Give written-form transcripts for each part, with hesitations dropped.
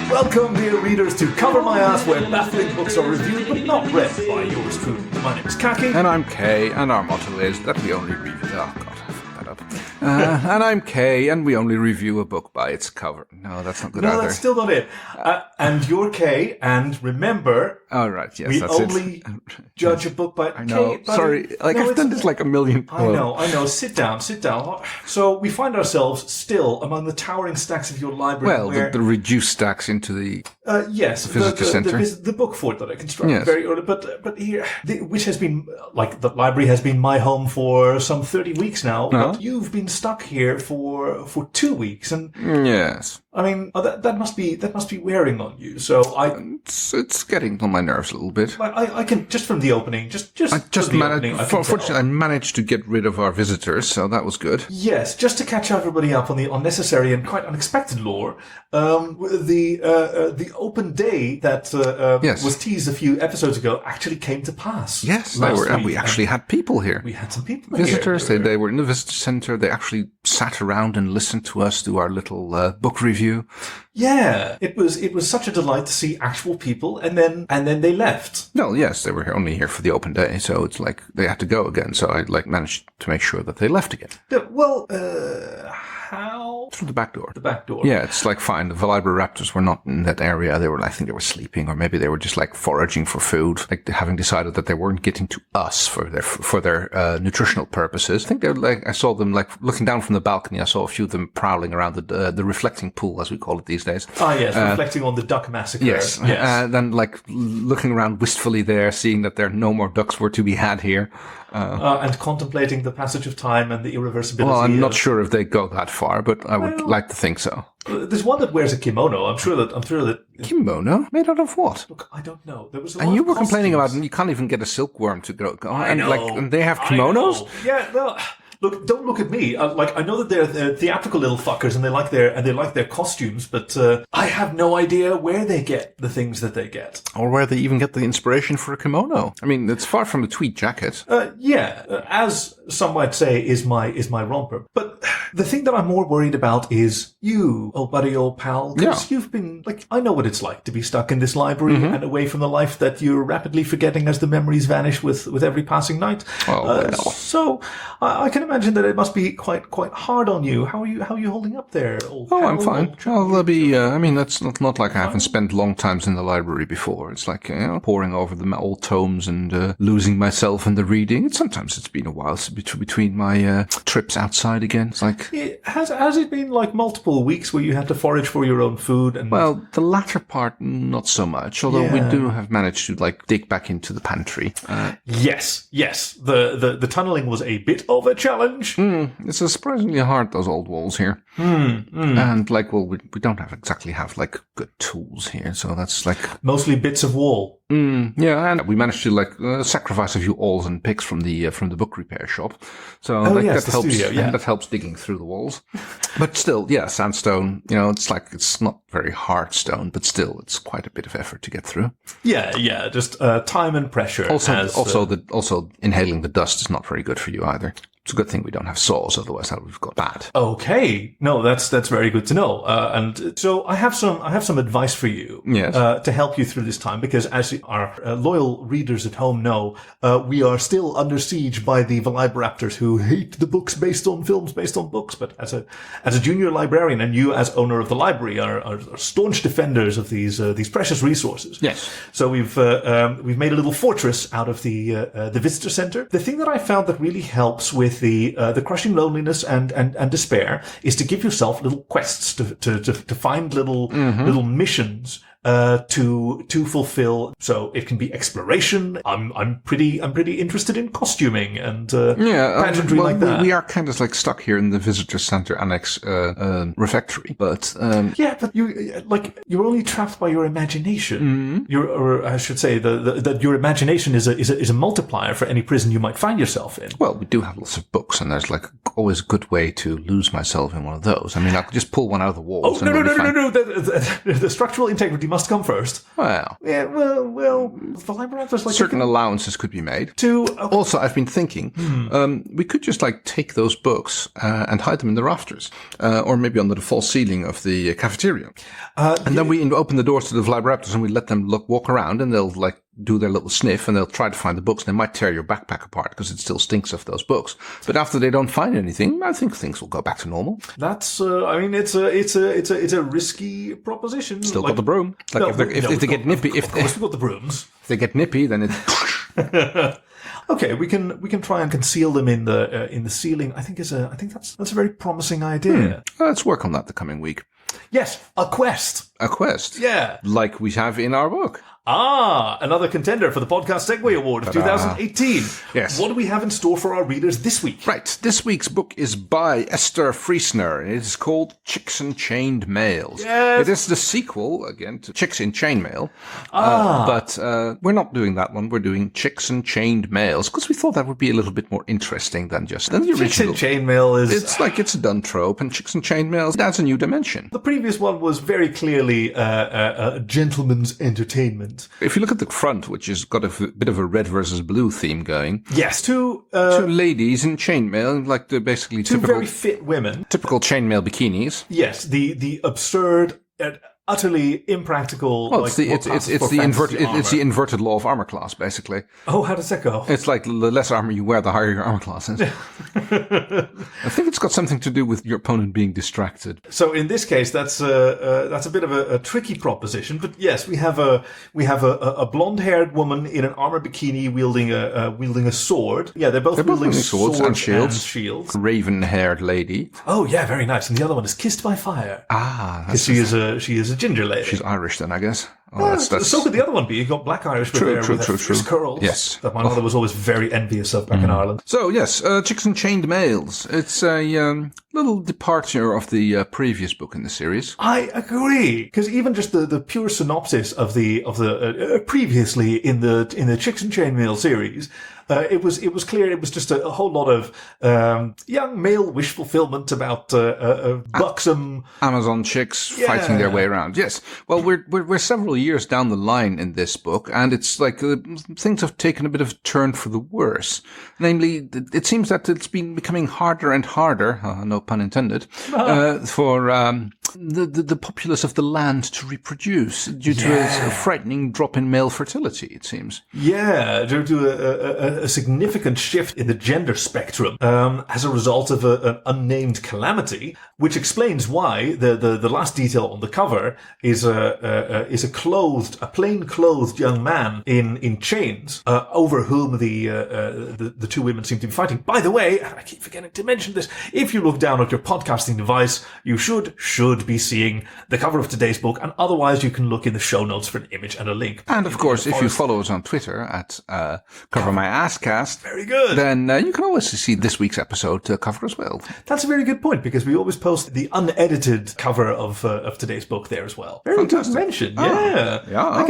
Welcome, dear readers, to Cover My Ass, where baffling books are reviewed but not read by yours truly. My name is Khaki. And I'm Kay, and our motto is that we only review... Oh, God, I fucked that up. And I'm Kay, and we only review a book by its cover. No, that's not good either. No, that's still not it. And you're Kay, and remember... Oh, right, yes, we that's only judge a book by... I know, Kay, sorry. I've done this like a million... I know. Sit down. So we find ourselves still among the towering stacks of your library. Well, the reduced stacks into the... Yes, visitor center. The book fort that I constructed Yes. very early, but here, which has been, like, the library has been my home for some 30 weeks now, but you've been stuck here for 2 weeks, and... Yes. I mean, that must be wearing on you, so It's getting on my nerves a little bit. I can, just from the opening, Fortunately, I managed to get rid of our visitors, so that was good. Yes, just to catch everybody up on the unnecessary and quite unexpected lore, the open day that was teased a few episodes ago actually came to pass. Yes, we actually had people here. We had some people visitors, here. They were in the visitor center. They actually sat around and listened to us do our little book review. Yeah, it was such a delight to see actual people, and then they left. No, yes, they were only here for the open day, so it's like they had to go again. So I managed to make sure that they left again. Yeah, well, how? Through the back door. The back door. Yeah, it's like fine. The Velociraptors were not in that area. I think they were sleeping, or maybe they were just like foraging for food, like having decided that they weren't getting to us for their nutritional purposes. I think I saw them like looking down from the balcony. I saw a few of them prowling around the reflecting pool, as we call it these days. Ah, yes, reflecting on the duck massacre. Yes. Then like looking around wistfully there, seeing that there no more ducks were to be had here. And contemplating the passage of time and the irreversibility. Well, I'm not sure if they go that far, but I would like to think so. There's one that wears a kimono. I'm sure that kimono made out of what? Look, I don't know. There was and you were complaining about you can't even get a silkworm to go. I know. And they have kimonos. Yeah, well. Look, don't look at me. I know that they're theatrical little fuckers, and they like their costumes, but I have no idea where they get the things that they get, or where they even get the inspiration for a kimono. I mean, it's far from a tweed jacket. As some might say, is my romper. But the thing that I'm more worried about is you, old buddy, old pal, because you've been I know what it's like to be stuck in this library and away from the life that you're rapidly forgetting as the memories vanish with every passing night. So I can imagine that it must be quite hard on you. How are you holding up there, old pal? I'm fine. Well, there'll be. I mean, that's not like I haven't spent long times in the library before. It's like poring over the old tomes and losing myself in the reading. Sometimes it's been a while between my trips outside again. It's like has it been like multiple weeks where you had to forage for your own food? And well, the latter part not so much. Although we do have managed to dig back into the pantry. Yes. The tunneling was a bit of a challenge. It's surprisingly hard, those old walls here. And we don't exactly have good tools here, so that's mostly bits of wall. Yeah, and we managed to sacrifice a few awls and picks from the book repair shop. So that helps. Studio, that helps digging through the walls. But still, sandstone. It's not very hard stone, but still, it's quite a bit of effort to get through. Yeah. Just time and pressure. Also, inhaling the dust is not very good for you either. It's a good thing we don't have saws, otherwise that would have got bad. Okay, no, that's very good to know. And so I have some advice for you. Yes. To help you through this time, because as our loyal readers at home know, we are still under siege by the Velociraptors who hate the books based on films based on books. But as a junior librarian, and you as owner of the library are staunch defenders of these precious resources. Yes. So we've made a little fortress out of the visitor center. The thing that I found that really helps with the crushing loneliness and despair is to give yourself little quests to find little missions to fulfill. So it can be exploration. I'm pretty interested in costuming and pageantry like that. We are kind of stuck here in the visitor center annex refectory, but but you're only trapped by your imagination. Or I should say that your imagination is a multiplier for any prison you might find yourself in. Well, we do have lots of books, and there's always a good way to lose myself in one of those. I mean, I could just pull one out of the walls. Oh, no. The structural integrity must come first. Well, Yeah, well, the library raptors like certain allowances could be made. to. Also, I've been thinking, we could just like take those books and hide them in the rafters, or maybe under the false ceiling of the cafeteria. And then we open the doors to the Velociraptors and we let them walk around, and they'll like do their little sniff, and they'll try to find the books. And they might tear your backpack apart because it still stinks of those books. But after they don't find anything, I think things will go back to normal. That's. I mean, it's a risky proposition. Still got the broom. Like if they get nippy, of course, we've got the brooms. If they get nippy, then it. Okay, we can try and conceal them in the ceiling. I think that's a very promising idea. Let's work on that the coming week. Yes, a quest. A quest. Yeah. Like we have in our book. Another contender for the Podcast Segway Award of 2018. Yes. What do we have in store for our readers this week? Right. This week's book is by Esther Friesner. It is called Chicks in Chained Mails. Yes. It is the sequel, again, to Chicks in Chainmail. But we're not doing that one. We're doing Chicks in Chained Mails because we thought that would be a little bit more interesting than the original. Chicks in Chainmail is... It's like it's a done trope, and Chicks in Chained Mails adds a new dimension. The previous one was very clearly a gentleman's entertainment. If you look at the front, which has got a bit of a red versus blue theme going. Yes, two ladies in chainmail, like the basically two typical, very fit women. Typical chainmail bikinis. Yes, the absurd, utterly impractical. Well, it's the inverted law of armor class, basically. Oh, how does that go? It's like the less armor you wear, the higher your armor class is. I think it's got something to do with your opponent being distracted. So in this case, that's a bit of a tricky proposition. But yes, we have a blonde-haired woman in an armor bikini wielding a sword. Yeah, they're both wielding swords and shields. Raven-haired lady. Oh yeah, very nice. And the other one is kissed by fire. Because she is a ginger lady. She's Irish then, I guess. So could the other one be. You got black Irish with her curls. Yes. That my mother was always very envious of back in Ireland. So, yes, Chicks in Chained Mails. It's a little departure of the previous book in the series. I agree. Because even just the pure synopsis of the previously in the Chicks in Chainmail series, it was clear it was just a whole lot of young male wish fulfillment about buxom Amazon chicks fighting their way around. Yes. Well, we're several years down the line in this book, and it's like things have taken a bit of a turn for the worse. Namely, it seems that it's been becoming harder and harder, no pun intended, for the populace of the land to reproduce due to a frightening drop in male fertility, it seems. Yeah, due to a significant shift in the gender spectrum as a result of an unnamed calamity, which explains why the last detail on the cover is a plain clothed young man in chains over whom the two women seem to be fighting. By the way, I keep forgetting to mention this, if you look down at your podcasting device, you should be seeing the cover of today's book, and otherwise you can look in the show notes for an image and a link. And of course, if you follow us on Twitter at Cover My Asscast, very good, then you can always see this week's episode cover as well. That's a very good point, because we always post the unedited cover of today's book there as as well. Very Fantastic. good mention. Yeah. I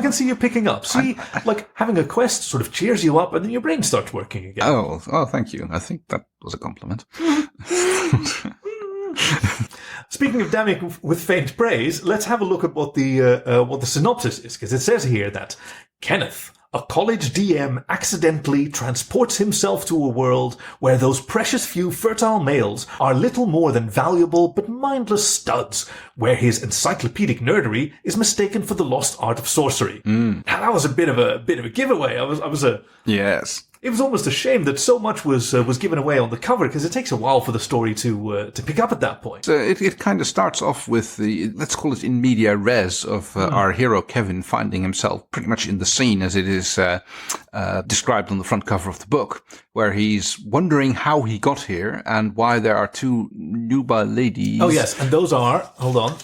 can see you picking up. See, like having a quest sort of cheers you up and then your brain starts working again. Oh, thank you. I think that was a compliment. Speaking of damning with faint praise, let's have a look at what the synopsis is, because it says here that Kenneth, a college DM, accidentally transports himself to a world where those precious few fertile males are little more than valuable but mindless studs, where his encyclopedic nerdery is mistaken for the lost art of sorcery. Now that was a bit of a giveaway. Yes. It was almost a shame that so much was given away on the cover, because it takes a while for the story to pick up at that point. It kind of starts off with the, let's call it in media res, of our hero Kevin finding himself pretty much in the scene as it is described on the front cover of the book, where he's wondering how he got here and why there are two Nuba ladies. Oh yes, and those are, hold on,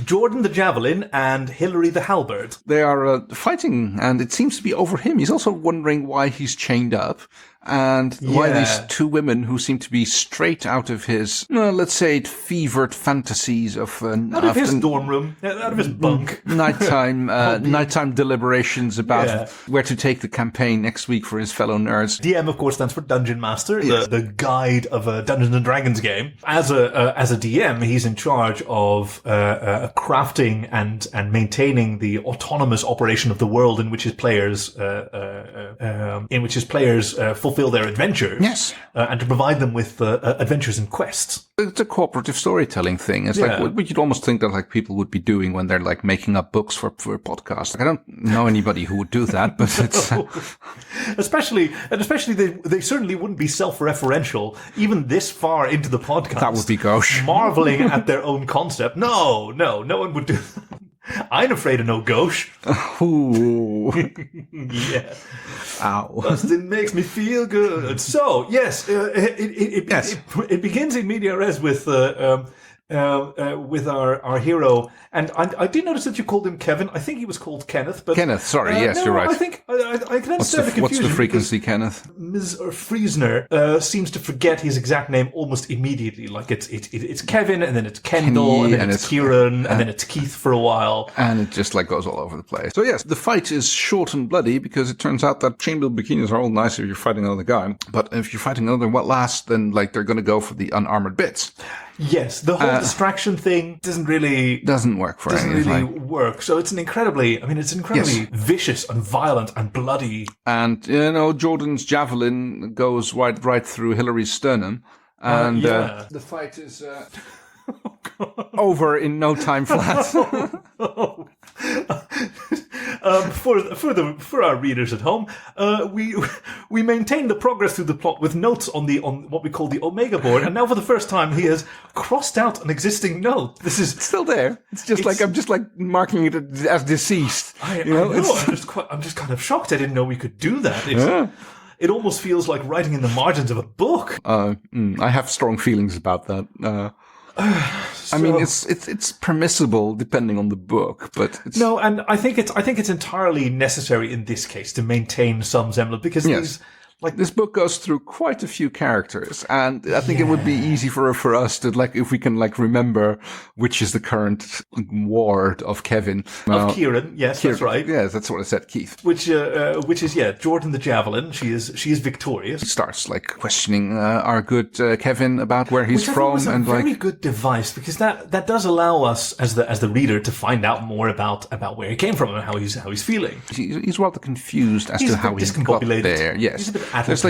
Jordan the Javelin and Hilary the Halberd. They are fighting, and it seems to be over him. He's also wondering why he's chained up. and why these two women who seem to be straight out of his, let's say, fevered fantasies of out of his dorm room, out of his bunk, nighttime deliberations about where to take the campaign next week for his fellow nerds. DM, of course, stands for Dungeon Master, the guide of a Dungeons and Dragons game. As a DM, he's in charge of crafting and maintaining the autonomous operation of the world in which his players fulfill their adventures. Yes, and to provide them with adventures and quests. It's a cooperative storytelling thing. It's like what you'd almost think that like people would be doing when they're like making up books for podcasts. Like, I don't know anybody who would do that, but it's especially they certainly wouldn't be self-referential even this far into the podcast. That would be gauche. Marveling at their own concept. No one would do that. I ain't afraid of no gauche. Ooh. Yeah. Ow. Bustin' makes me feel good. So, yes, it begins in media res with our hero, and I did notice that you called him Kevin. I think he was called Kenneth, but Kenneth. Sorry, yes, no, you're right. I think I can understand the confusion. What's the frequency, Kenneth? Ms. Friesner seems to forget his exact name almost immediately. Like it's Kevin, and then it's Kendall, and then it's Kieran, and then it's Keith for a while, and it just like goes all over the place. So yes, the fight is short and bloody because it turns out that chain-built bikinis are all nice if you're fighting another guy, but if you're fighting another what last, then like they're going to go for the unarmored bits. Yes, the whole distraction thing doesn't work for anything. Doesn't really work. So it's an incredibly vicious and violent and bloody. And Jordan's javelin goes right through Hillary's sternum, and the fight is over in no time flat. For our readers at home, we maintain the progress through the plot with notes on what we call the Omega board, and now for the first time he has crossed out an existing note. This is still there. I'm just marking it as deceased. I'm just kind of shocked. I didn't know we could do that. It almost feels like writing in the margins of a book. I have strong feelings about that. I mean, it's permissible depending on the book, but it's... No, and I think it's entirely necessary in this case to maintain some semblance because this book goes through quite a few characters, and I think it would be easy for us to if we can remember which is the current ward of Kevin. Of Kieran, yes, that's right. Yes, that's what I said, Keith. Which is Jordan the Javelin. She is victorious. He starts questioning our good Kevin about where he's from, was a very good device because that does allow us as the reader to find out more about where he came from and how he's feeling. He's rather confused as to how he got there. Yes. He's a bit there's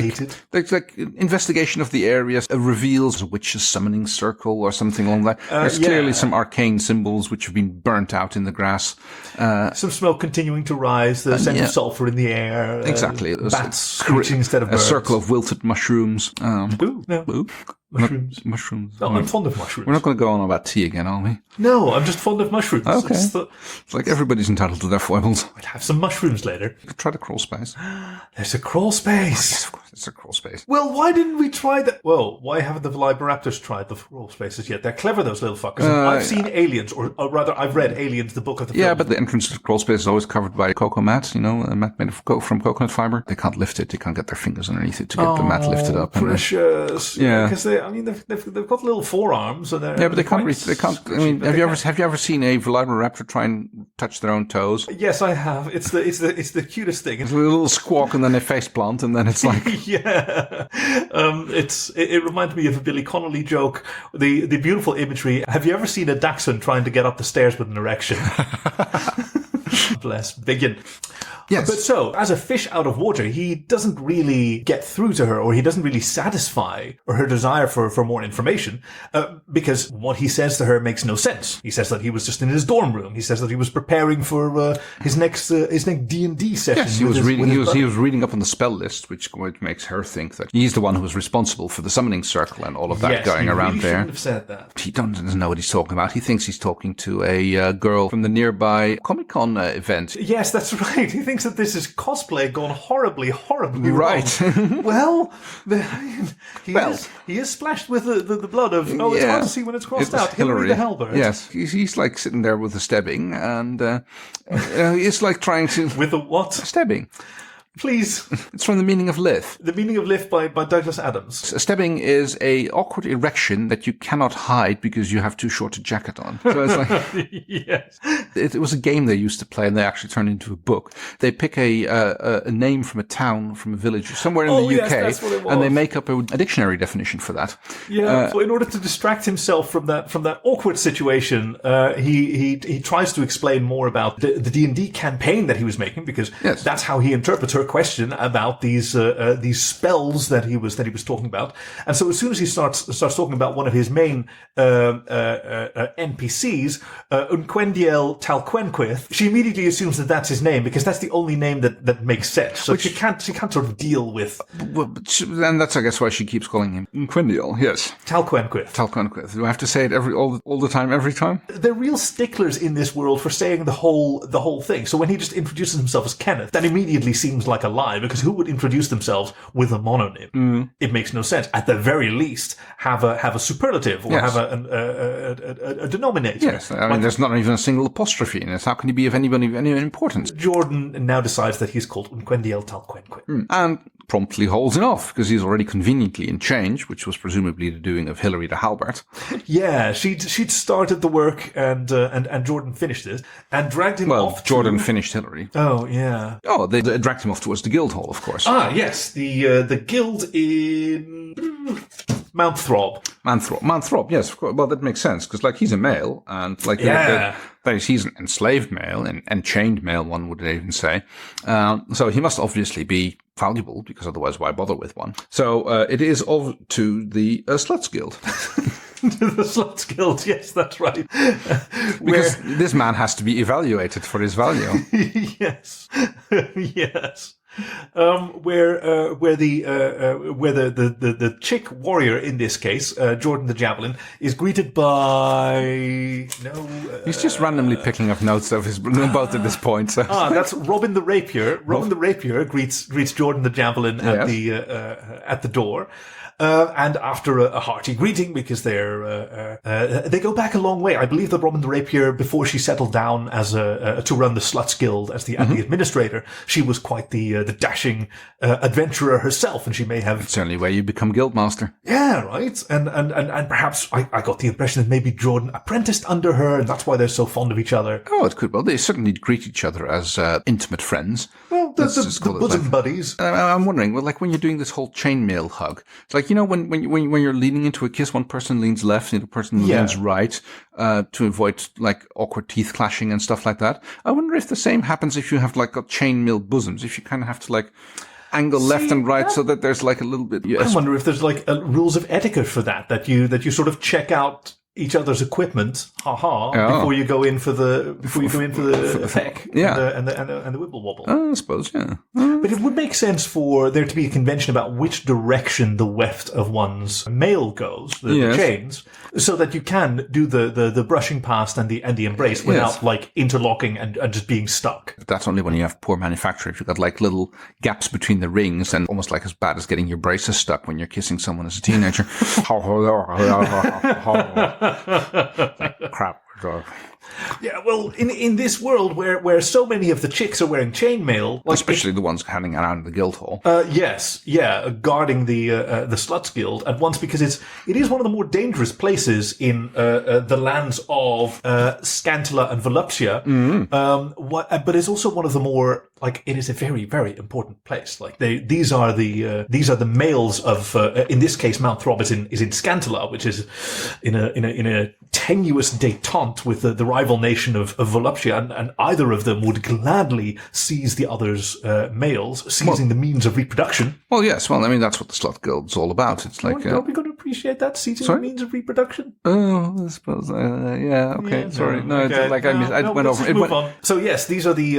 investigation of the area reveals a witch's summoning circle or something along that. There's clearly some arcane symbols which have been burnt out in the grass. Some smoke continuing to rise, the scent of sulfur in the air. Exactly. Bats screeching instead of birds. A circle of wilted mushrooms. Ooh. Mushrooms. No, I'm fond of mushrooms. We're not going to go on about tea again, are we? No, I'm just fond of mushrooms. Okay. It's like everybody's entitled to their foibles. I'd have some mushrooms later. You could try the crawl space. There's a crawl space. Yes, of course, it's a crawl space. Well, why didn't we try that? Well, why haven't the Velociraptors tried the crawl spaces yet? They're clever, those little fuckers. I've seen Aliens, or rather, I've read Aliens, the book of the film. Yeah, but the entrance to the crawl space is always covered by cocoa mat, a mat made from coconut fiber. They can't lift it. They can't get their fingers underneath it to get the mat lifted up. Precious. Yeah. Because they've got little forearms. So yeah, but they can't. I mean, have you ever seen a Velociraptor try and touch their own toes? Yes, I have. It's the cutest thing. It's a little squawk and then they face plant and then it's like yeah. It reminds me of a Billy Connolly joke. The beautiful imagery. Have you ever seen a dachshund trying to get up the stairs with an erection? Bless Biggin. Yes. But so, as a fish out of water, he doesn't really get through to her, or he doesn't really satisfy her desire for more information, because what he says to her makes no sense. He says that he was just in his dorm room. He says that he was preparing for his next D&D session. Yes, he was reading up on the spell list, which makes her think that he's the one who was responsible for the summoning circle and all of that going around there. Shouldn't have said that. He doesn't know what he's talking about. He thinks he's talking to a girl from the nearby Comic-Con event. Yes, that's right. He thinks that this is cosplay gone horribly right. Well, he is splashed with the blood of. Oh, it's hard to see when it's crossed out. Hillary the Hellbird. Yes, he's like sitting there with the stabbing, and he's like trying to with the what? Stabbing. Please. It's from The Meaning of Lith. The Meaning of Lith by Douglas Adams. Stebbing is a awkward erection that you cannot hide because you have too short a jacket on. So it's like Yes. it was a game they used to play, and they actually turned into a book. They pick a name from a town, from a village, somewhere in the UK, that's what it was. and they make up a dictionary definition for that. Yeah. So in order to distract himself from that awkward situation, he tries to explain more about the D&D campaign that he was making, because Yes. that's how he interprets her question about these spells that he was talking about. And so as soon as he starts talking about one of his main NPCs, Unquendiel Talquenquith, she immediately assumes that that's his name, because that's the only name that makes sense. So she can't sort of deal with And that's, I guess, why she keeps calling him Quindial. Yes, Talquenquith. Talquenquith. Do I have to say it all the time, every time? They're real sticklers in this world for saying the whole thing. So when he just introduces himself as Kenneth, that immediately seems like a lie, because who would introduce themselves with a mononym? It makes no sense. At the very least, have a superlative or Yes. have a denominator. Yes, I mean, there's not even a single apostrophe in it. How can he be of any importance? Jordan now decides that he's called Unquendiel Talquenquith. And promptly holds it off, because he's already conveniently in change, which was presumably the doing of Hilary de Halbert. Yeah, she'd started the work, and Jordan finished it and dragged him off. Jordan finished Hilary. Oh yeah. Oh, they dragged him off towards the guild hall, of course. Ah yes, the guild in Mount Throb. Manthrop, yes, of course. Well, that makes sense, because, like, he's a male, and, like, Yeah. he's an enslaved male, and enchained male, one would even say. So he must obviously be valuable, because otherwise why bother with one? So it is to the Sluts Guild. The Sluts Guild, yes, that's right. Because this man has to be evaluated for his value. Yes, yes. Where the chick warrior in this case, Jordan the Javelin, is greeted by He's just randomly picking up notes of his both at this point. So. that's Robin the Rapier. Robin the Rapier greets Jordan the Javelin at the door. And after a hearty greeting, because they go back a long way. I believe that Robin the Rapier, before she settled down as to run the Sluts Guild as the administrator, she was quite the dashing adventurer herself, and she may have. It's the only way you become guildmaster. Yeah, right. And perhaps I got the impression that maybe Jordan apprenticed under her, and that's why they're so fond of each other. Oh, it could. Well, they certainly greet each other as intimate friends. Well, the bosom buddies. I'm wondering, well, like when you're doing this whole chainmail hug, it's like, you know, when you're leaning into a kiss, one person leans left, the other person leans right, to avoid like awkward teeth clashing and stuff like that. I wonder if the same happens if you have like got chainmail bosoms, if you kind of have to like angle left and right so that there's like a little bit. I wonder if there's like rules of etiquette for that you sort of check out each other's equipment, before you go in for the peck, and the wibble wobble. I suppose, yeah. But it would make sense for there to be a convention about which direction the weft of one's mail goes, the chains, so that you can do the brushing past and the embrace without like interlocking and just being stuck. But that's only when you have poor manufacture. If you've got like little gaps between the rings, and almost like as bad as getting your braces stuck when you're kissing someone as a teenager. Crap. Yeah, well, in this world where so many of the chicks are wearing chainmail, like especially the ones hanging around the guild hall. Guarding the Sluts Guild at once, because it is one of the more dangerous places in the lands of Scantilla and Voluptia. But it's also one of the more like it is a very, very important place. Like these are the males of in this case Mount Throb is in Scantilla, which is in a tenuous détente with the rival nation of Voluptia, and either of them would gladly seize the other's males, seizing the means of reproduction. Well, yes. Well, I mean, that's what the Slut Guild's all about. It's like... Are we going to appreciate that, seizing the means of reproduction? Oh, I suppose. Yeah, okay. Sorry. No, okay. I went over... Move on. So, yes, these are the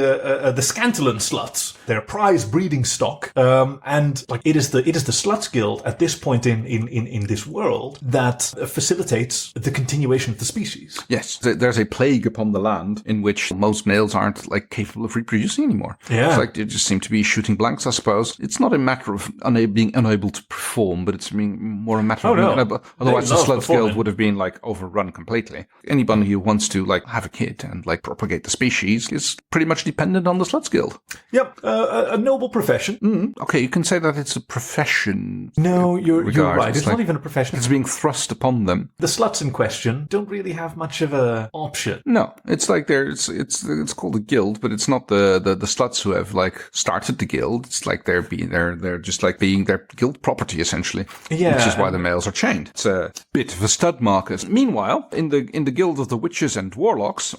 Scantillan sluts. They're a prize breeding stock. And like it is the Sluts Guild at this point in this world that facilitates the continuation of the species. Yes. males. There's a plague upon the land in which most males aren't like capable of reproducing anymore. Yeah. It's like they just seem to be shooting blanks, I suppose. It's not a matter of being unable to perform, but it's more a matter of being unable. Otherwise, the Sluts Guild would have been like overrun completely. Anybody who wants to like have a kid and like propagate the species is pretty much dependent on the Sluts Guild. Yep, a noble profession. Okay, you can say that it's a profession. No, you're right. It's like, not even a profession. It's being thrust upon them. The sluts in question don't really have much of a option. No, it's like it's called a guild, but it's not the sluts who have like started the guild. It's like they're just like being their guild property essentially. Yeah, which is why the males are chained. It's a bit of a stud market. Meanwhile, in the guild of the witches and warlocks.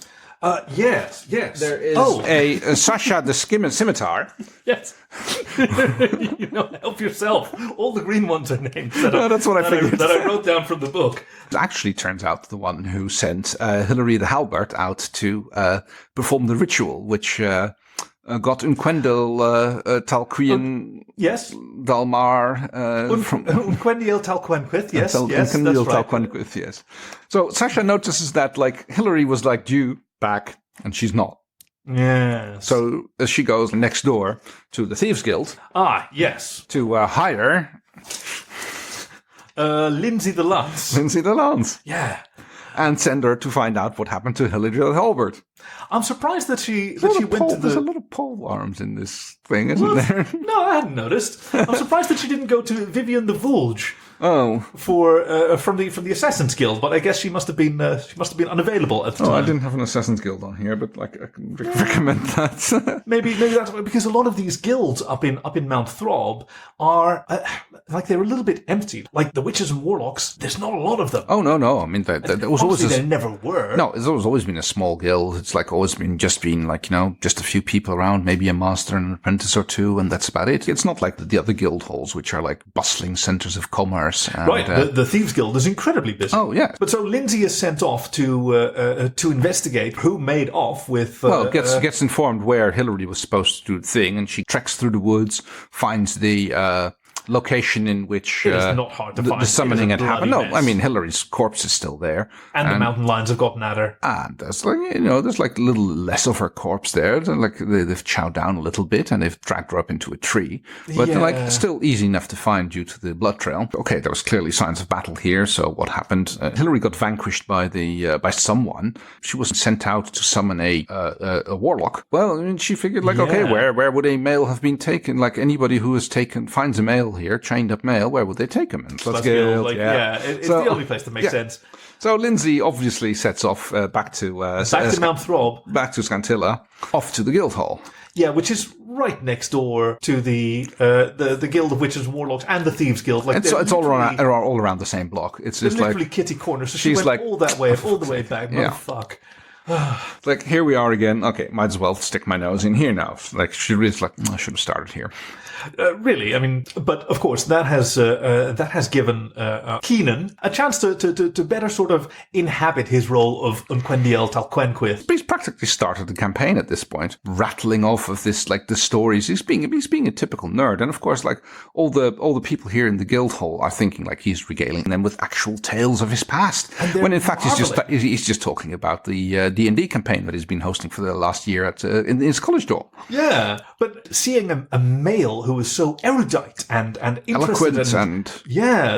Yes. There is a Sasha the Scimitar. Yes. Help yourself. All the green ones are named. That's what I figured. That I wrote down from the book. It actually turns out the one who sent Hilary the Halbert out to perform the ritual, which got Unquendel Talquian. Yes. Dalmar. Unquendiel Talquenquith. Yes. Unquendiel That's Talquenquith, yes. So Sasha notices that like Hilary was like due back, and she's not. Yes. So she goes next door to the Thieves Guild. Ah, yes. To hire Lindsay the Lance. Lindsay the Lance. Yeah. And send her to find out what happened to Hilary the Halbert. I'm surprised that she went to the... There's a lot of pole arms in this thing, isn't there? No, I hadn't noticed. I'm surprised that she didn't go to Vivian the Vulge. Oh, from the Assassin's Guild, but I guess she must have been unavailable at the time. I didn't have an Assassin's Guild on here, but like I can recommend that. maybe that's because a lot of these guilds up in Mount Throb are like they're a little bit empty. Like the witches and warlocks, there's not a lot of them. Oh no! I mean, there was always there never were. No, it's always been a small guild. It's like always been just a few people around, maybe a master and an apprentice or two, and that's about it. It's not like the other guild halls, which are like bustling centers of commerce. And, right, the Thieves Guild is incredibly busy. Oh, yeah. But so Lindsay is sent off to investigate who made off with... gets informed where Hilary was supposed to do the thing, and she treks through the woods, finds the... location in which it is not hard to find. The summoning had happened. No, mess. I mean Hilary's corpse is still there, and the mountain lions have gotten at her. And there's like a little less of her corpse there. Like they've chowed down a little bit and they've dragged her up into a tree, but like still easy enough to find due to the blood trail. Okay, there was clearly signs of battle here. So what happened? Hilary got vanquished by by someone. She was sent out to summon a warlock. Well, I mean, she figured like, okay, where would a male have been taken? Like anybody who finds a male here, chained up male, where would they take him? And it's the only place that makes sense. So Lindsay obviously sets off back to Mount Throb, back to Scantilla, off to the guild hall. Yeah, which is right next door to the Guild of Witches and Warlocks and the Thieves Guild. Like it's all around the same block. It's just literally like kitty corner. So she went like, all that way, all the way back. Fuck. Like here we are again. Okay, might as well stick my nose in here now. Like she really like I should have started here. Really, I mean, but of course that has given Keenan a chance to better sort of inhabit his role of Unquendiel Talquenquith. He's practically started the campaign at this point, rattling off of this like the stories. He's being a typical nerd, and of course, like all the people here in the guild hall are thinking like he's regaling them with actual tales of his past, when in fact he's just talking about the D&D campaign that he's been hosting for the last year in his college dorm. Yeah, but seeing a male who is so erudite and interested eloquent and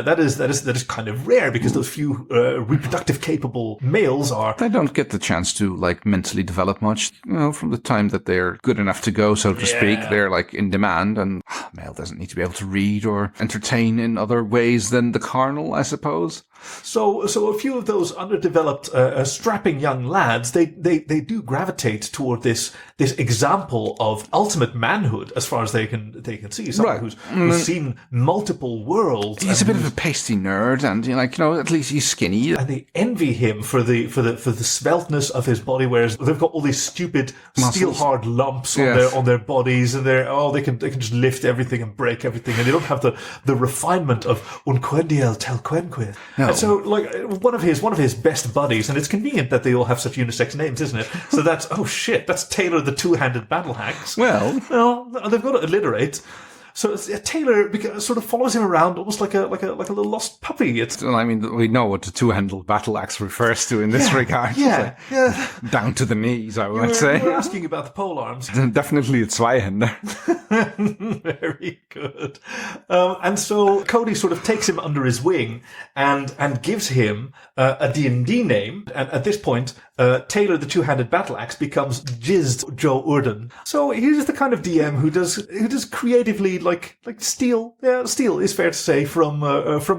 that is kind of rare because those few reproductive capable males they don't get the chance to like mentally develop much. From the time that they're good enough to go, so to speak, they're like in demand, and male doesn't need to be able to read or entertain in other ways than the carnal, I suppose. So a few of those underdeveloped, strapping young lads, they do gravitate toward this example of ultimate manhood, as far as they can see. Someone who's seen multiple worlds. He's a bit of a pasty nerd, and at least he's skinny. And they envy him for the svelteness of his body, whereas they've got all these stupid steel hard lumps on their bodies, and they can just lift everything and break everything, and they don't have the refinement of Unquendiel Talquenquith. No. And so, like one of his best buddies, and it's convenient that they all have such unisex names, isn't it? So that's Taylor the two-handed battle axe. Well, they've got to alliterate. So Taylor sort of follows him around almost like a little lost puppy. I mean, we know what the two-handled battle axe refers to in this regard. Yeah, yeah. Down to the knees, I would say. You were asking about the pole arms. Definitely a Zweihänder. Very good. And so Cody sort of takes him under his wing and gives him a D&D name. And at this point, Taylor, the two-handed battle axe, becomes Jizzed Joe Urden. So he's the kind of DM who does creatively like steal. Yeah, steal is fair to say from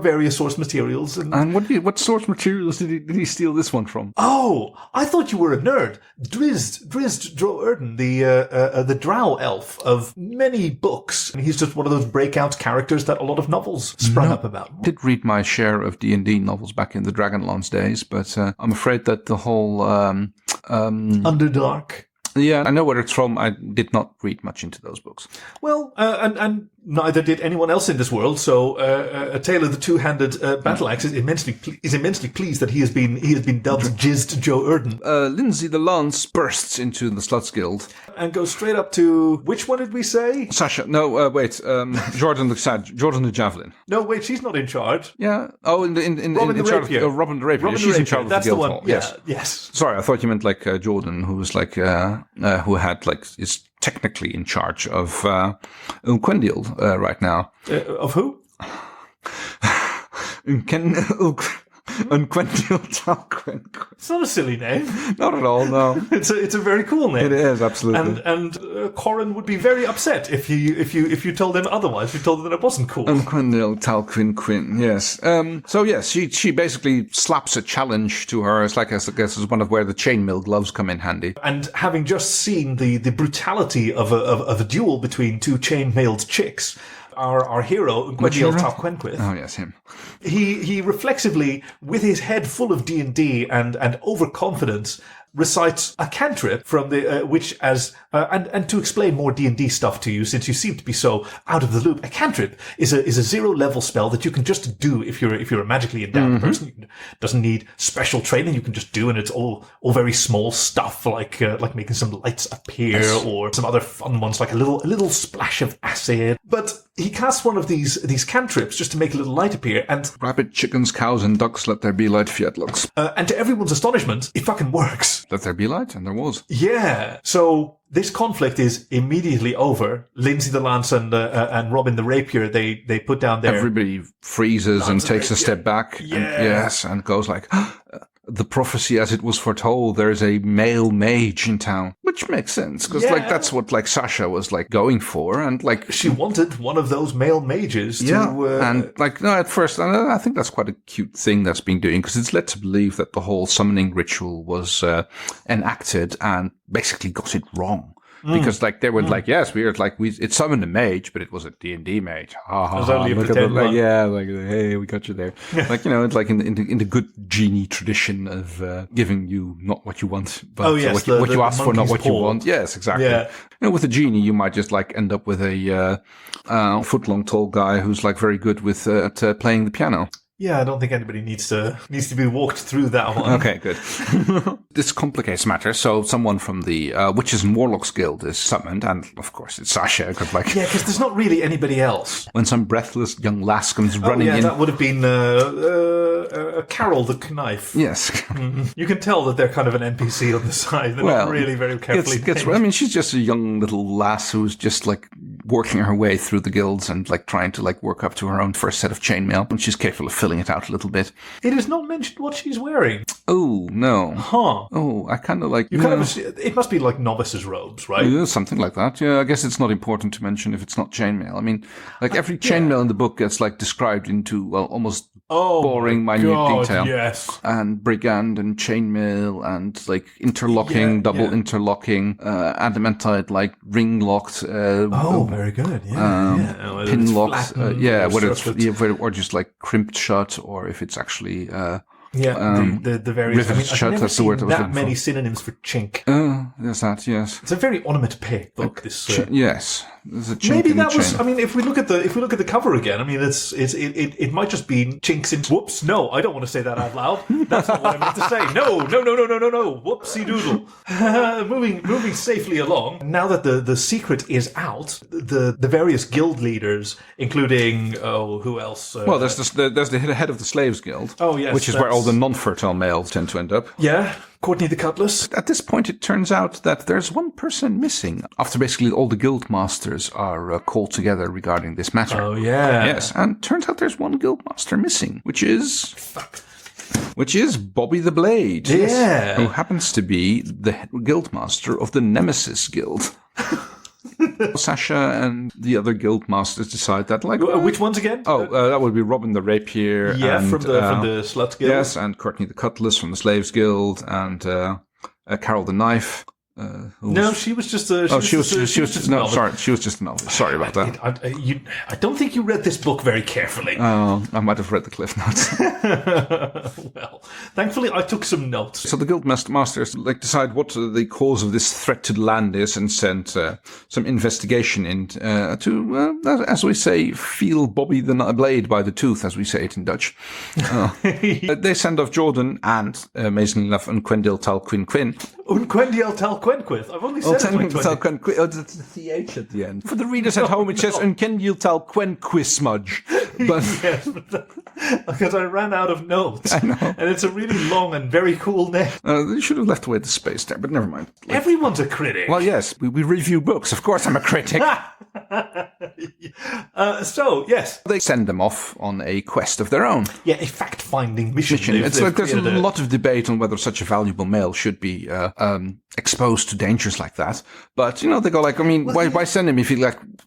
various source materials. And what source materials did he steal this one from? Oh, I thought you were a nerd. Drizzt Joe Urden, the drow elf of many books. And he's just one of those breakout characters that a lot of novels sprung up about. I did read my share of D&D novels back in the Dragonlance days, but I'm afraid that the whole Underdark. Yeah, I know where it's from. I did not read much into those books. Well, and neither did anyone else in this world. So Taylor, the two-handed battle axe, is immensely pleased that he has been dubbed Jizzed Joe Urden. Lindsay the Lance bursts into the Sluts Guild and goes straight up to which one did we say? Sasha. No, wait. Jordan the Javelin. No, wait. She's not in charge. Yeah. Oh, in Robin the Rapier. Robin the Rapier. She's in charge That's of the the guild one. hall. Yes. Yeah, yes. Sorry, I thought you meant like Jordan, who was like who had like is technically in charge of Unquendiel right now. Of who? Unquendiel Talquin. It's not a silly name. Not at all, no. It's a very cool name. It is, absolutely. And Corin would be very upset if you told him otherwise. If you told him that it wasn't cool. Unquendiel Talquin Quinn, yes. So yes, she basically slaps a challenge to her. It's like, I guess, it's one of where the chainmail gloves come in handy. And having just seen the brutality of a duel between two chainmailed chicks, our hero, Unquendiel Talquenquith. Oh yes, him. He reflexively, with his head full of D&D and overconfidence, recites a cantrip from the which as and to explain more D&D stuff to you, since you seem to be so out of the loop. A cantrip is a 0-level spell that you can just do if you're a magically endowed person. It doesn't need special training. You can just do, and it's all very small stuff like making some lights appear or some other fun ones like a little splash of acid. But he casts one of these cantrips just to make a little light appear, and rabbit, chickens, cows, and ducks, let there be light, fiat lux. And to everyone's astonishment, it fucking works. Let there be light, and there was. Yeah. So this conflict is immediately over. Lindsay the Lance and Robin the Rapier, they put down their... Everybody freezes and takes a step back. Yeah. And goes like... The prophecy as it was foretold, there's a male mage in town. Which makes sense, because like that's what like Sasha was like going for, and like she wanted one of those male mages to... and like, no, at first, and I think that's quite a cute thing that's been doing, because it's led to believe that the whole summoning ritual was enacted and basically got it wrong. Because like they were like, yes, it summoned a mage, but it was a D&D mage. It was only a pretend one. Hey, we got you there. Like, you know, it's like in the good genie tradition of giving you not what you want, but what you ask for, not what you want. Yes, exactly. Yeah. You know, with a genie, you might just like end up with a foot-long tall guy who's like very good with at playing the piano. Yeah, I don't think anybody needs to be walked through that one. Okay, good. This complicates matters. So someone from the Witches and Warlocks Guild is summoned, and of course it's Sasha. Because there's not really anybody else. When some breathless young lass comes running in. That would have been Carol the Knife. Yes. You can tell that they're kind of an NPC on the side. They're not really very carefully I mean, she's just a young little lass who's just like working her way through the guilds and like trying to like work up to her own first set of chainmail, and she's capable of filling it out a little bit. It is not mentioned what she's wearing. Oh, no. Huh. Oh, I kind of like... it must be like novice's robes, right? Yeah, something like that. Yeah, I guess it's not important to mention if it's not chainmail. I mean, like every chainmail in the book gets like described into, well, almost boring, minute detail. Yes. And brigand and chainmail and like interlocking, double interlocking, adamantite, like ring-locked... very good. Pin-locked. Or just like crimped shut, or if it's actually... the various... riveted shut, that's the word I was looking for. That many synonyms for chink. there's that. Yes, It's a very onomatopoeic book. yes, there's a chink Maybe in the that was. chain. I mean, if we look at the cover again, I mean, it might just be chinks in. Whoops! No, I don't want to say that out loud. That's not what I meant to say. No. Whoopsie doodle. moving safely along. Now that the secret is out, the various guild leaders, including who else? Well, there's the head of the Slaves Guild. Oh, yes, which is where all the non-fertile males tend to end up. Yeah, Courtney the Cutlass. At this point, it turns out that there's one person missing after basically all the guild masters are called together regarding this matter. Oh, yeah. Yes, and turns out there's one guild master missing, which is Bobby the Blade. Yeah. Who happens to be the guild master of the Nemesis Guild. Sasha and the other guild masters decide that, like, which ones again? That would be Robin the Rapier. Yeah, and, from the Sluts Guild. Yes, and Courtney the Cutlass from the Slaves Guild, and Carol the Knife. No, she was just a. She was just a novice. Sorry about that. I don't think you read this book very carefully. Oh, I might have read the cliff notes. Well, thankfully I took some notes. So the guild masters decide what the cause of this threat to the land is, and send some investigation in to, as we say, feel Bobby the Blade by the tooth, as we say it in Dutch. They send off Jordan and Mason Love and Quendil Tal Quinn Quinn. Unquendiel Tal Quenquith. I've only said it like 20. It's the TH at the end. For the readers at home, it says Unquendiel Tal Quenquismudge. But Yes, because I ran out of notes. I know. And it's a really long and very cool name. They should have left away the space there, but never mind. Everyone's a critic. Well, yes, we review books. Of course, I'm a critic. Yes. They send them off on a quest of their own. Yeah, a fact-finding mission. It's like there's a lot of debate on whether such a valuable male should be exposed to dangers like that. But, they go like, I mean, why send him if he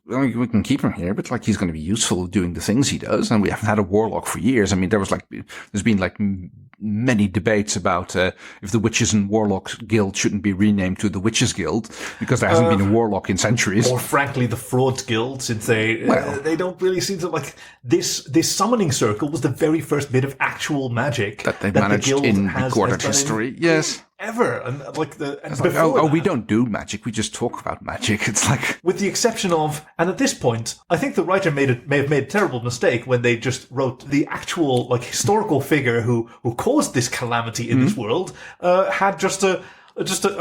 we can keep him here, but he's going to be useful doing the things he does. And we haven't had a warlock for years. I mean, there's been many debates about if the Witches and Warlocks Guild shouldn't be renamed to the Witches Guild because there hasn't been a warlock in centuries. Or frankly, the Frauds Guild, since they don't really seem to this summoning circle was the very first bit of actual magic that they managed in recorded history. Yes. Ever. And before we don't do magic, we just talk about magic. It's like, with the exception of, and at this point, I think the writer may have made a terrible mistake when they just wrote the actual historical figure who caused this calamity in this world, had just a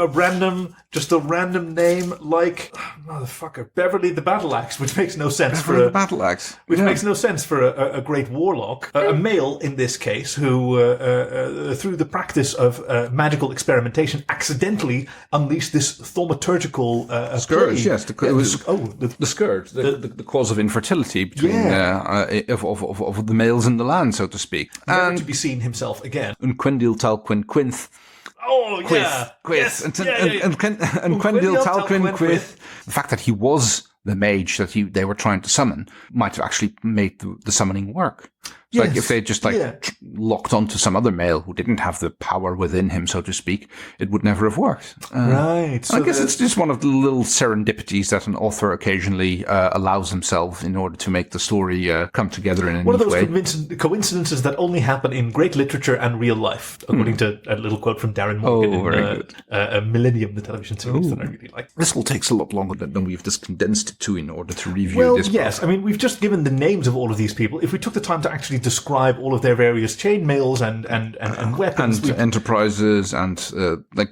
random name like motherfucker Beverly the Battle Axe, which makes no sense Battle Axe, makes no sense for a great warlock, a male in this case who through the practice of magical experimentation accidentally unleashed this thaumaturgical scourge. plague. Yes, the scourge, the cause of infertility between of the males in the land, so to speak, and to be seen himself again. Unquendil Tal Quinn Quinth. Oh, yeah. Quiz. And Quendil Tal Quinn Quith. The fact that he was the mage that they were trying to summon might have actually made the summoning work. It's like if they just locked onto some other male who didn't have the power within him, so to speak, it would never have worked. Right. So I guess it's just one of the little serendipities that an author occasionally allows himself in order to make the story come together in a neat way. One of those coincidences that only happen in great literature and real life, according to a little quote from Darren Morgan in Millennium, the television series that I really like. This will take a lot longer than we've just condensed it to in order to review this book. Yes. I mean, we've just given the names of all of these people. If we took the time to actually describe all of their various chainmails and weapons and enterprises, and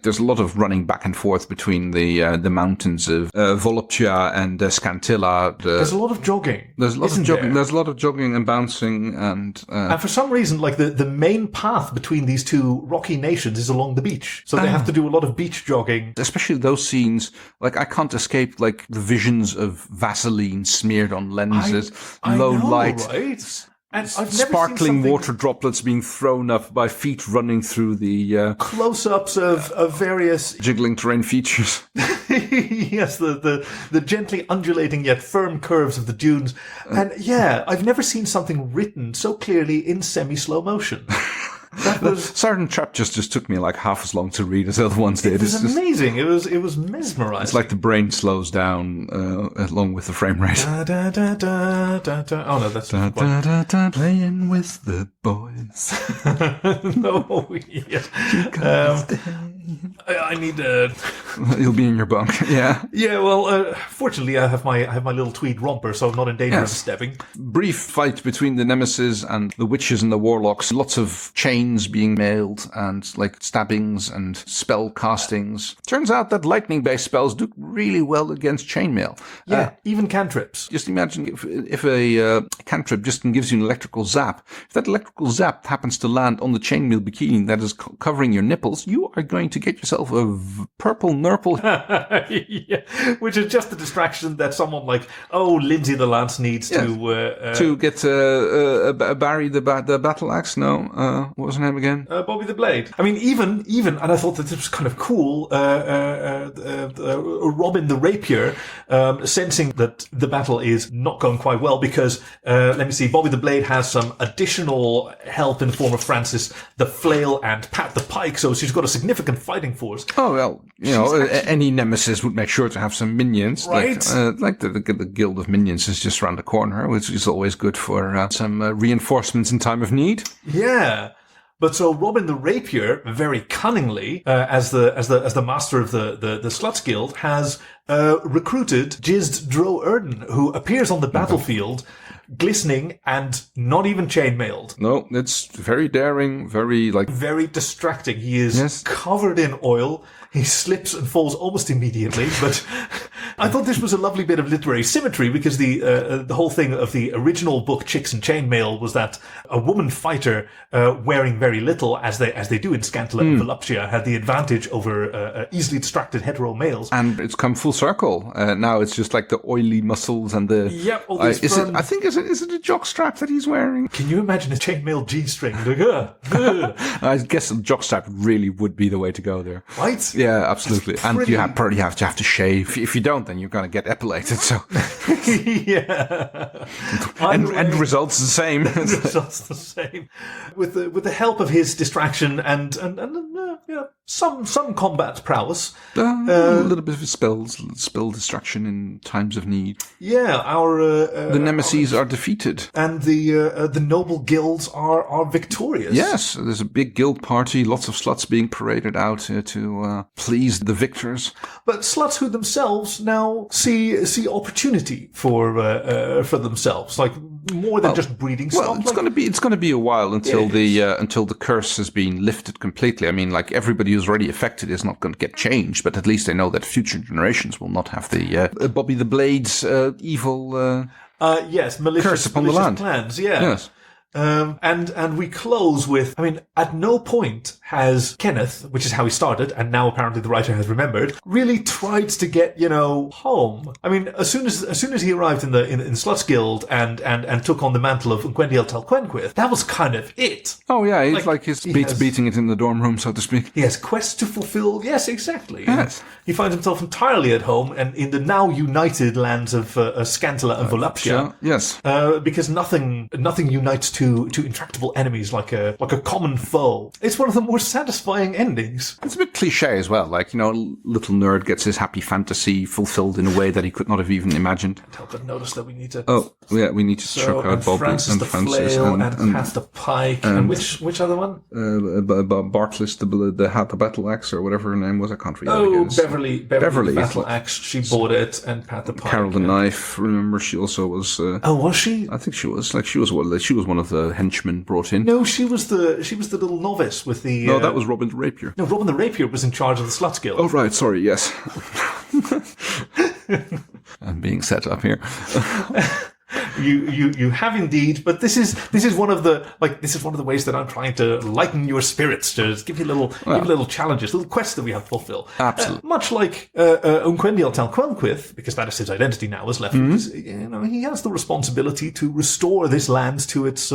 there's a lot of running back and forth between the mountains of Voluptua and Scantilla. There's a lot of jogging. There's a lot of jogging. There's a lot of jogging and bouncing, and for some reason, the main path between these two rocky nations is along the beach, so they have to do a lot of beach jogging. Especially those scenes, I can't escape the visions of Vaseline smeared on lenses, low light. Right? And I've never sparkling seen water droplets being thrown up by feet running through the close-ups of various jiggling terrain features. Yes, the gently undulating yet firm curves of the dunes. And I've never seen something written so clearly in semi-slow motion. Sergeant Trap just took me half as long to read as the other ones did. It was amazing. It was mesmerizing. It's like the brain slows down along with the frame rate. Da, da, da, da, da, da. Oh no, that's da, da, da, da, playing with the boys. No, yes. I need a... You'll be in your bunk. Yeah. Yeah, well, fortunately, I have my little tweed romper, so I'm not in danger of stepping. Brief fight between the nemesis and the witches and the warlocks. Lots of chains being mailed and like stabbings and spell castings. Turns out that lightning-based spells do really well against chainmail. Yeah, even cantrips. Just imagine if a cantrip just gives you an electrical zap. If that electrical zap happens to land on the chainmail bikini that is covering your nipples, you are going to get yourself a purple nurple. Yeah, which is just the distraction that someone like, Lindsay the Lance needs to get Barry the battle axe. No, what was her name again? Bobby the Blade. I mean, even, and I thought that this was kind of cool. Robin the Rapier, sensing that the battle is not going quite well because, let me see, Bobby the Blade has some additional help in the form of Francis the Flail and Pat the Pike, so she's got a significant fighting force. Oh, well, any nemesis would make sure to have some minions. Right. Like the Guild of Minions is just around the corner, which is always good for some reinforcements in time of need. Yeah. But so Robin the Rapier, very cunningly, as the master of the Sluts Guild, has recruited Jizzed Dro Erden, who appears on the battlefield, glistening and not even chainmailed. No, it's very daring, very distracting. He is covered in oil. He slips and falls almost immediately, but I thought this was a lovely bit of literary symmetry because the whole thing of the original book Chicks and Chainmail was that a woman fighter wearing very little, as they do in Scantula and Voluptia, had the advantage over easily distracted hetero males. And it's come full circle. Now it's just like the oily muscles and the... Yep, all these is it a jockstrap that he's wearing? Can you imagine a chainmail G-string? I guess a jockstrap really would be the way to go there. Right? Yeah, absolutely. And you probably have to shave. If you don't, then you're going to get epilated. So yeah, end results the same. Results the same. With the help of his distraction and some combat prowess, a little bit of spell distraction in times of need. Yeah, the nemesis are defeated, and the noble guilds are victorious. Yes, there's a big guild party, lots of sluts being paraded out to please the victors. But sluts who themselves now see opportunity for themselves, like more than just breeding stuff. Well, it's going to be a while until the curse has been lifted completely. I mean, like everybody who's already affected is not going to get changed, but at least they know that future generations will not have the Bobby the Blade's evil malicious curse upon the land. Plans. Yeah. Yes. And we close with, I mean, at no point has Kenneth, which is how he started, and now apparently the writer has remembered, really tried to get, home. I mean, as soon as he arrived in the Sluts Guild and took on the mantle of Gwendiel Talquenquith, that was kind of it. Oh yeah, he's beating it in the dorm room, so to speak. He has quests to fulfill. Yes, exactly. Yes. He finds himself entirely at home and in the now united lands of Scantula and Voluptia. Yes. Because nothing unites two intractable enemies like a common foe. It's one of the more satisfying endings. It's a bit cliche as well, like, little nerd gets his happy fantasy fulfilled in a way that he could not have even imagined. Can't help but notice that we need to... Oh, yeah, we need to choke out Bobby Francis and the Francis Flail and Pat the Pike and which other one? Bartlis the battle axe or whatever her name was, I can't read it again. Beverly battle axe, she bought it, and Pat the Pike. Carol the knife, remember, she also was... was she? I think she was. Like, she was one of the henchmen brought in. No, she was the little novice with the... No, that was Robin the Rapier. No, Robin the Rapier was in charge of the Sluts Guild. Oh, right, sorry, yes. I'm being set up here. You have indeed, but this is one of the ways that I'm trying to lighten your spirits, to give you little challenges, little quests that we have to fulfill. Absolutely. Much like Gwendiel Talquenquith, because that is his identity now, is left. Mm-hmm. He has the responsibility to restore this land to its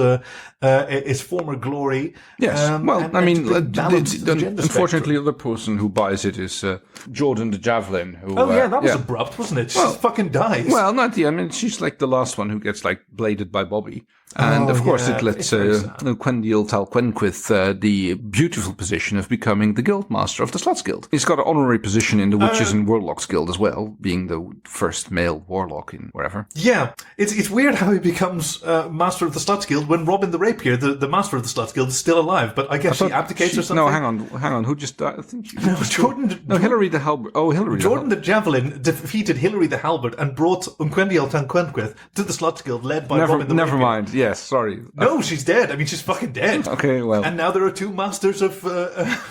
former glory. Yes. Unfortunately, the other person who buys it is Jordan the Javelin. Who, that was abrupt, wasn't it? She fucking dies. Well, not the. I mean, she's like the last one who gets like bladed by Bobby. And of course it lets Quendiel Talquenquith the beautiful position of becoming the guild master of the Sluts Guild. He's got an honorary position in the Witches and Warlocks Guild as well, being the first male warlock in wherever. Yeah, it's weird how he becomes master of the Sluts Guild when Robin the Rapier, the master of the Sluts Guild, is still alive. But I guess she abdicates or something. No, hang on. Who just died? I think Hillary the Halberd. Oh, Hillary. Jordan the Javelin defeated Hillary the Halberd and brought Unquendiel Tanquenquith to the Sluts Guild, led by Robin the Rapier. Never mind. Yes, sorry. No, she's dead. I mean, she's fucking dead. Okay, well. And now there are 2 masters of the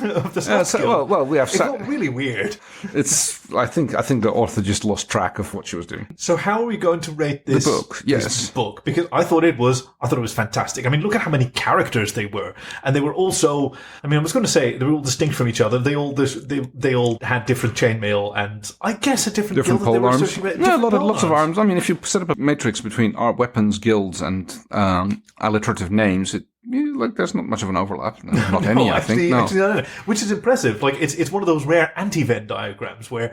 Sluts Guild. Well, we have. It got really weird. I think the author just lost track of what she was doing. So how are we going to rate this? The book, yes. This book, because I thought it was fantastic. I mean, look at how many characters they were, and they were also. I mean, I was going to say they were all distinct from each other. They all had different chainmail and I guess a different guild pole arms. Yeah, lots of arms. I mean, if you set up a matrix between our weapons, guilds, and alliterative names, there's not much of an overlap. Not any, I think. Actually, no. Which is impressive. Like, it's one of those rare anti-Venn diagrams where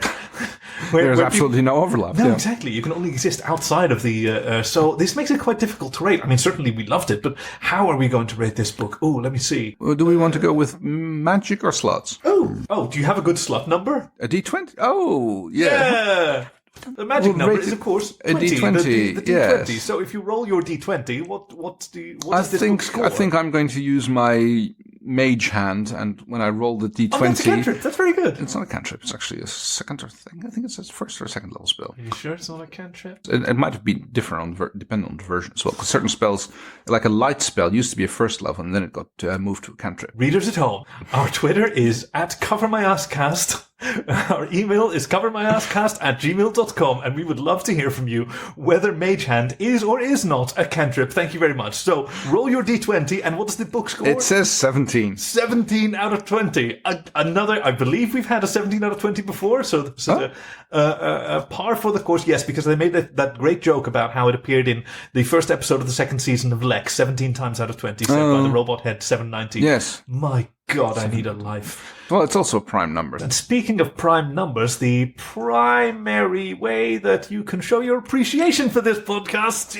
there's absolutely no overlap. No, exactly. You can only exist outside of the. So this makes it quite difficult to rate. I mean, certainly we loved it, but how are we going to rate this book? Oh, let me see. Do we want to go with magic or sluts? Oh, do you have a good slut number? A D20? Oh, yeah. The magic number is, of course, 20, a D20. The D20. Yes. So if you roll your D20, what does this book score? I think I'm going to use my mage hand, and when I roll the D20... Oh, that's a cantrip. That's very good. It's not a cantrip. It's actually a second or thing. I think it's a first or a second level spell. Are you sure it's not a cantrip? It might have been different depending on the version as well, because certain spells, like a light spell, used to be a first level, and then it got moved to a cantrip. Readers at home, our Twitter is @CoverMyAssCast. Our email is covermyasscast@gmail.com, and we would love to hear from you whether Mage Hand is or is not a cantrip. Thank you very much. So, roll your D20, and what does the book score? It says 17. 17 out of 20. Another, I believe we've had a 17 out of 20 before, so this is a par for the course. Yes, because they made that great joke about how it appeared in the first episode of the second season of Lex, 17 times out of 20, said by the robot head 790. Yes. My God, I need a life. Well, it's also a prime number. And speaking of prime numbers, the primary way that you can show your appreciation for this podcast,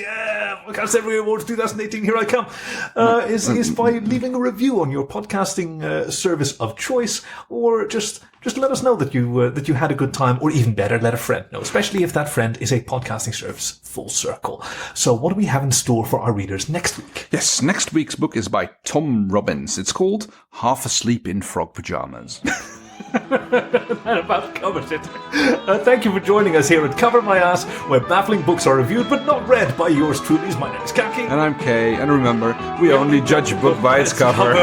Podcast Every Awards 2018, here I come, is by leaving a review on your podcasting service of choice, or just let us know that you had a good time, or even better, let a friend know, especially if that friend is a podcasting service full circle. So what do we have in store for our readers next week? Yes, next week's book is by Tom Robbins. It's called Half Asleep in Frog Pajamas. That about covers it. Thank you for joining us here at Cover My Ass, where baffling books are reviewed but not read by yours truly. My name is Khaki. And I'm Kay. And remember, we only judge a book by its cover.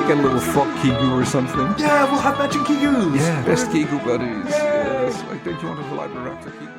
Get a little frog kigu or something. Yeah, we'll have matching kigus. Yeah, best kigu buddies. Yes. Like, don't you want a Velociraptor kigu?